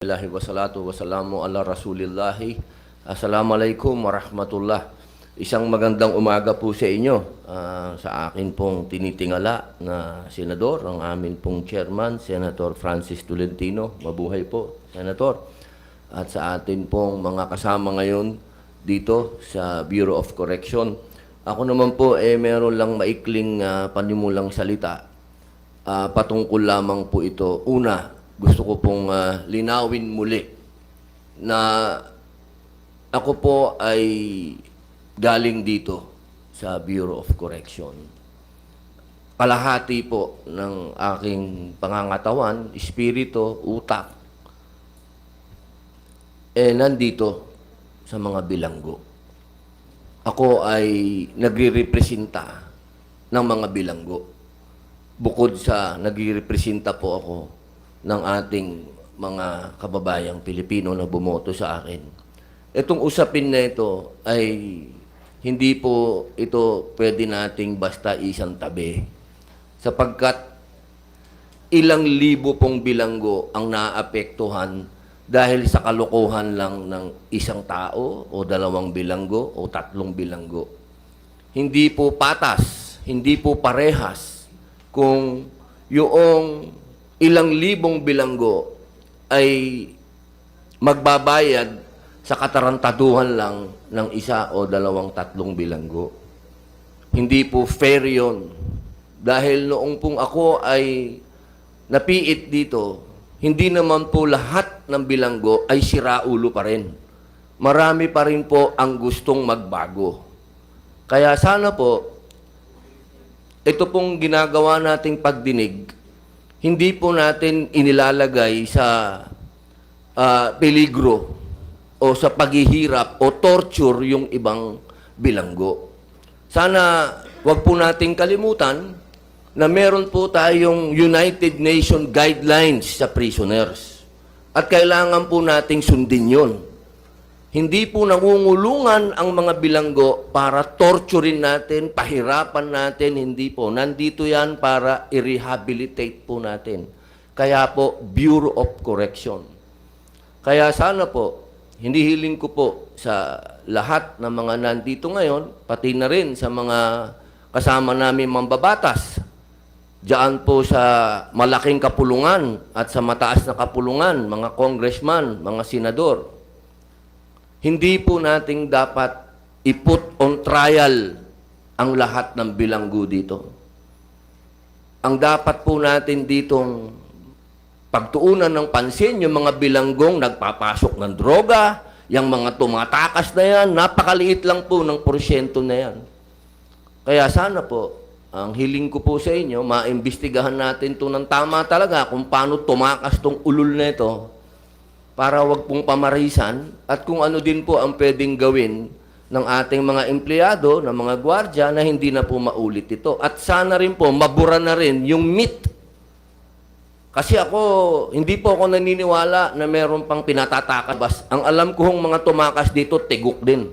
Allahi wassalatu wassalamu ala rasulillahi. Assalamualaikum warahmatullah. Isang magandang umaga po sa inyo. Sa akin pong tinitingala na senador, ang amin pong chairman, Senator Francis Tolentino. Mabuhay po, Senator. At sa atin pong mga kasama ngayon dito sa Bureau of Correction. Ako naman po meron lang maikling panimulang salita. Patungkol lamang po ito. Una, gusto ko pong linawin muli na ako po ay galing dito sa Bureau of Correction. Kalahati po ng aking pangangatawan, espiritu, utak, nandito sa mga bilanggo. Ako ay nagre-representa ng mga bilanggo. Bukod sa nagre-representa po ako ng ating mga kababayang Pilipino na bumoto sa akin. Itong usapin na ito ay hindi po ito pwede nating basta isang tabi. Sapagkat ilang libo pong bilanggo ang naapektuhan dahil sa kalokohan lang ng isang tao o dalawang bilanggo o tatlong bilanggo. Hindi po patas, hindi po parehas kung yung ilang libong bilanggo ay magbabayad sa katarantaduhan lang ng isa o dalawang tatlong bilanggo. Hindi po fair yun. Dahil noong pong ako ay napiit dito, hindi naman po lahat ng bilanggo ay siraulo pa rin. Marami pa rin po ang gustong magbago. Kaya sana po, ito pong ginagawa nating pagdinig, hindi po natin inilalagay sa peligro o sa paghihirap o torture yung ibang bilanggo. Sana wag po nating kalimutan na meron po tayong United Nations guidelines sa prisoners. At kailangan po nating sundin yun. Hindi po nangungulungan ang mga bilanggo para torturein natin, pahirapan natin, hindi po. Nandito yan para i-rehabilitate po natin. Kaya po, Bureau of Correction. Kaya sana po, hindi hiling ko po sa lahat ng mga nandito ngayon, pati na rin sa mga kasama namin mambabatas, diyan po sa malaking kapulungan at sa mataas na kapulungan, mga congressman, mga senador, hindi po nating dapat i-put on trial ang lahat ng bilanggo dito. Ang dapat po natin ditong pagtuunan ng pansin, yung mga bilanggong nagpapasok ng droga, yung mga tumatakas na yan, napakaliit lang po ng porsyento na yan. Kaya sana po, ang hiling ko po sa inyo, maimbestigahan natin ito ng tama talaga kung paano tumakas tong ulol na ito, para wag pong pamarisan at kung ano din po ang pwedeng gawin ng ating mga empleyado, ng mga gwardya na hindi na po maulit ito. At sana rin po, mabura na rin yung myth. Kasi ako, hindi po ako naniniwala na meron pang pinatatakas. Ang alam ko hong mga tumakas dito, tigok din.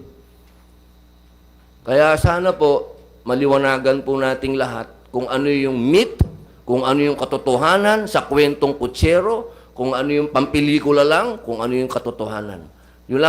Kaya sana po, maliwanagan po nating lahat kung ano yung myth, kung ano yung katotohanan sa kwentong kutsero, kung ano yung pampelikula lang, kung ano yung katotohanan. Yun lang.